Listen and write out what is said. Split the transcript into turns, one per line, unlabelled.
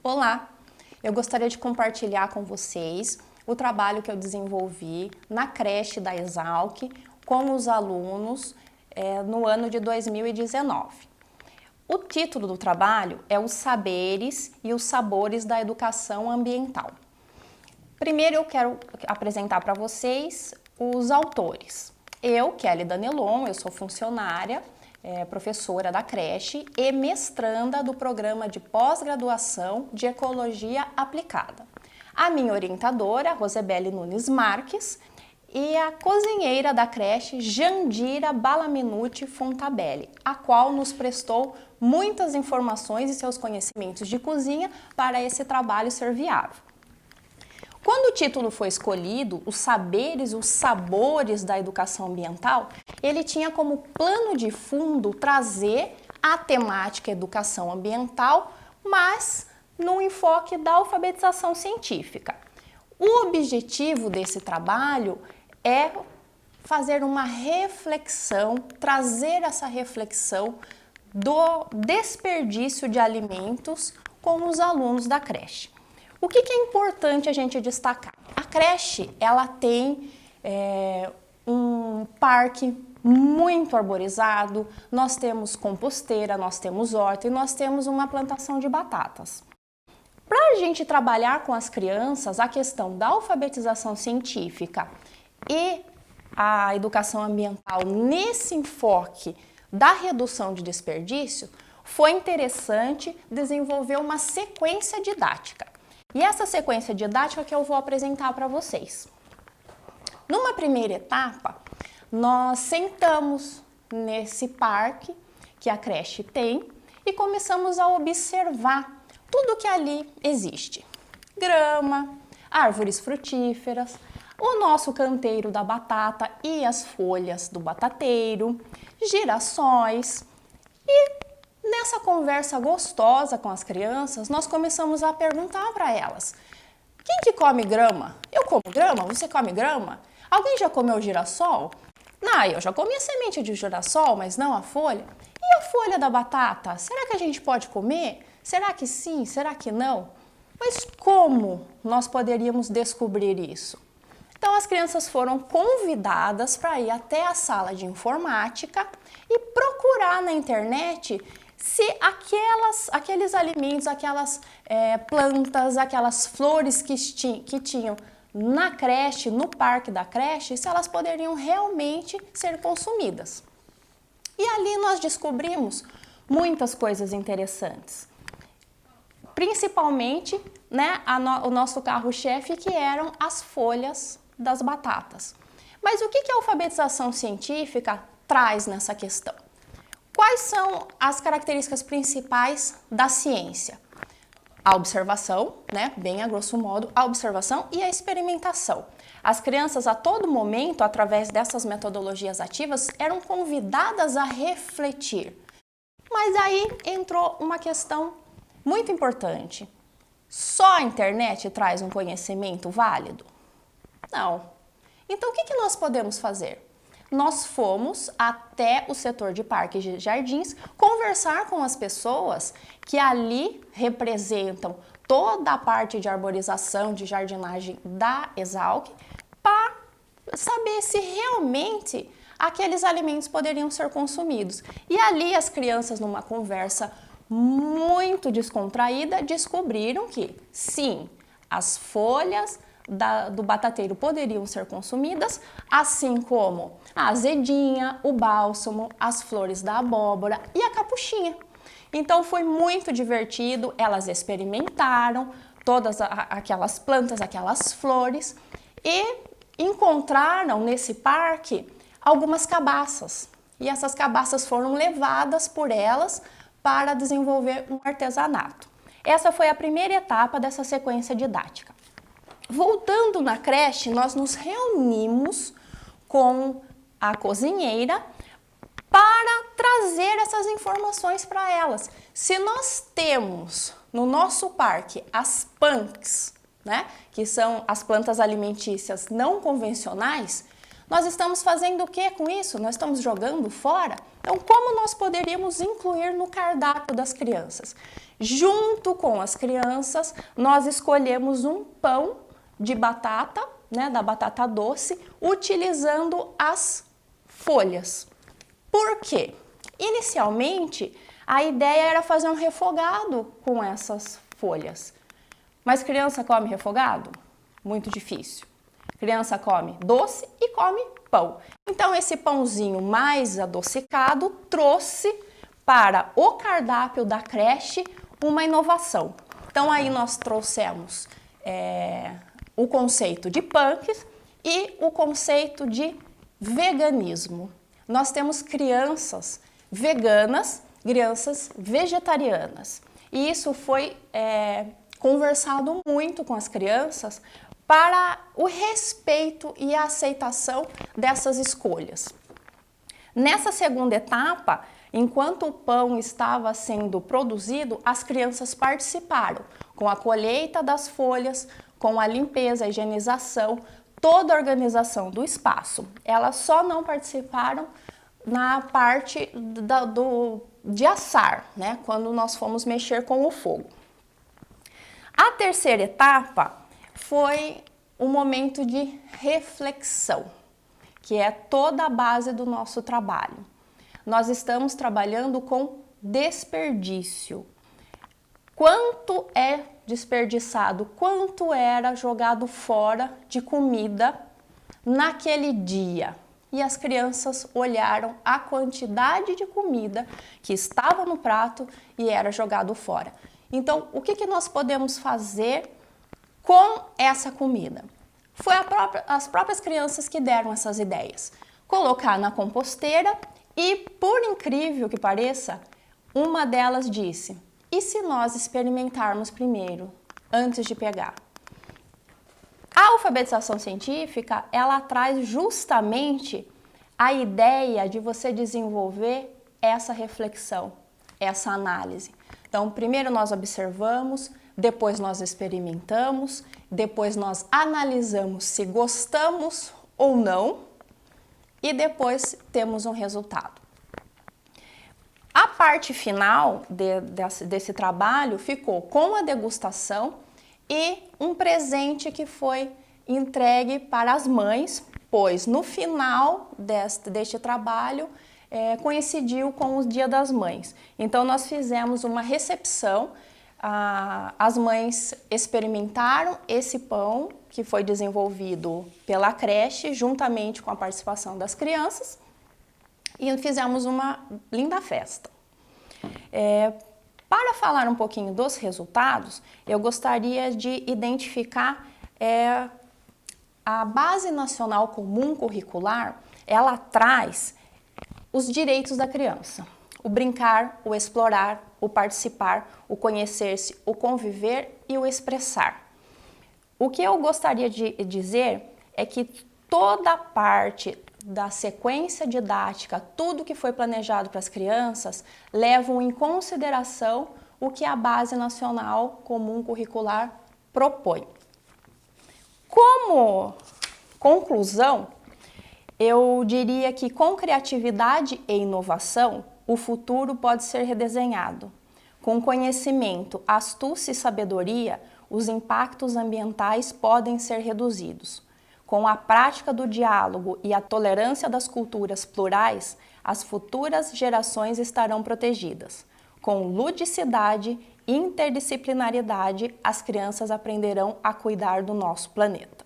Olá! Eu gostaria de compartilhar com vocês o trabalho que eu desenvolvi na creche da Exalc com os alunos no ano de 2019. O título do trabalho é Os Saberes e os Sabores da Educação Ambiental. Primeiro eu quero apresentar para vocês os autores. Eu, Kelly Danelon, eu sou funcionária, professora da creche e mestranda do programa de pós-graduação de Ecologia Aplicada. A minha orientadora, Rosebelle Nunes Marques, e a cozinheira da creche, Jandira Balaminuti Fontabelli, a qual nos prestou muitas informações e seus conhecimentos de cozinha para esse trabalho ser viável. Quando o título foi escolhido, Os Saberes, os Sabores da Educação Ambiental, ele tinha como plano de fundo trazer a temática educação ambiental, mas no enfoque da alfabetização científica. O objetivo desse trabalho é fazer uma reflexão, trazer essa reflexão do desperdício de alimentos com os alunos da creche. O que é importante a gente destacar? A creche, ela tem um parque muito arborizado, nós temos composteira, nós temos horta e nós temos uma plantação de batatas. Para a gente trabalhar com as crianças a questão da alfabetização científica e a educação ambiental nesse enfoque da redução de desperdício, foi interessante desenvolver uma sequência didática. E essa sequência didática que eu vou apresentar para vocês. Numa primeira etapa, nós sentamos nesse parque que a creche tem e começamos a observar tudo que ali existe. Grama, árvores frutíferas, o nosso canteiro da batata e as folhas do batateiro, girassóis e nessa conversa gostosa com as crianças, nós começamos a perguntar para elas: quem que come grama? Eu como grama? Você come grama? Alguém já comeu girassol? Não, eu já comi a semente de girassol, mas não a folha. E a folha da batata? Será que a gente pode comer? Será que sim? Será que não? Mas como nós poderíamos descobrir isso? Então as crianças foram convidadas para ir até a sala de informática e procurar na internet se aqueles alimentos, aquelas plantas, aquelas flores que tinham na creche, no parque da creche, se elas poderiam realmente ser consumidas. E ali nós descobrimos muitas coisas interessantes. Principalmente, o nosso carro-chefe, que eram as folhas das batatas. Mas o que a alfabetização científica traz nessa questão? Quais são as características principais da ciência? A observação, bem a grosso modo, a observação e a experimentação. As crianças a todo momento, através dessas metodologias ativas, eram convidadas a refletir. Mas aí entrou uma questão muito importante. Só a internet traz um conhecimento válido? Não. Então o que nós podemos fazer? Nós fomos até o setor de parques e jardins conversar com as pessoas que ali representam toda a parte de arborização, de jardinagem da Exalc, para saber se realmente aqueles alimentos poderiam ser consumidos. E ali as crianças, numa conversa muito descontraída, descobriram que sim, as folhas do batateiro poderiam ser consumidas, assim como a azedinha, o bálsamo, as flores da abóbora e a capuchinha. Então foi muito divertido, elas experimentaram todas aquelas plantas, aquelas flores e encontraram nesse parque algumas cabaças. E essas cabaças foram levadas por elas para desenvolver um artesanato. Essa foi a primeira etapa dessa sequência didática. Voltando na creche, nós nos reunimos com a cozinheira para trazer essas informações para elas. Se nós temos no nosso parque as punks, que são as plantas alimentícias não convencionais, Nós estamos fazendo o que com isso? Nós estamos jogando fora? Então, como nós poderíamos incluir no cardápio das crianças? Junto com as crianças, nós escolhemos um pão de batata, né, da batata doce, utilizando as folhas. Por quê? Inicialmente, a ideia era fazer um refogado com essas folhas. Mas criança come refogado? Muito difícil. Criança come doce e come pão. Então, esse pãozinho mais adocicado trouxe para o cardápio da creche uma inovação. Então, aí nós trouxemos o conceito de punks e o conceito de veganismo. Nós temos crianças veganas, crianças vegetarianas. E isso foi conversado muito com as crianças para o respeito e a aceitação dessas escolhas. Nessa segunda etapa, enquanto o pão estava sendo produzido, as crianças participaram com a colheita das folhas, com a limpeza, a higienização, toda a organização do espaço. Elas só não participaram na parte de assar, né, quando nós fomos mexer com o fogo. A terceira etapa foi um momento de reflexão, que é toda a base do nosso trabalho. Nós estamos trabalhando com desperdício. Quanto é desperdiçado, quanto era jogado fora de comida naquele dia? E as crianças olharam a quantidade de comida que estava no prato e era jogado fora. Então, o que nós podemos fazer com essa comida? Foi as próprias crianças que deram essas ideias. Colocar na composteira e, por incrível que pareça, uma delas disse: e se nós experimentarmos primeiro, antes de pegar? A alfabetização científica, ela traz justamente a ideia de você desenvolver essa reflexão, essa análise. Então, primeiro nós observamos, depois nós experimentamos, depois nós analisamos se gostamos ou não e depois temos um resultado. A parte final desse trabalho ficou com a degustação e um presente que foi entregue para as mães, pois no final deste trabalho coincidiu com o Dia das Mães. Então nós fizemos uma recepção, as mães experimentaram esse pão que foi desenvolvido pela creche, juntamente com a participação das crianças, e fizemos uma linda festa. Para falar um pouquinho dos resultados, eu gostaria de identificar a Base Nacional Comum Curricular. Ela traz os direitos da criança: o brincar, o explorar, o participar, o conhecer-se, o conviver e o expressar. O que eu gostaria de dizer é que toda a parte da sequência didática, tudo que foi planejado para as crianças, levam em consideração o que a Base Nacional Comum Curricular propõe. Como conclusão, eu diria que com criatividade e inovação, o futuro pode ser redesenhado. Com conhecimento, astúcia e sabedoria, os impactos ambientais podem ser reduzidos. Com a prática do diálogo e a tolerância das culturas plurais, as futuras gerações estarão protegidas. Com ludicidade e interdisciplinaridade, as crianças aprenderão a cuidar do nosso planeta.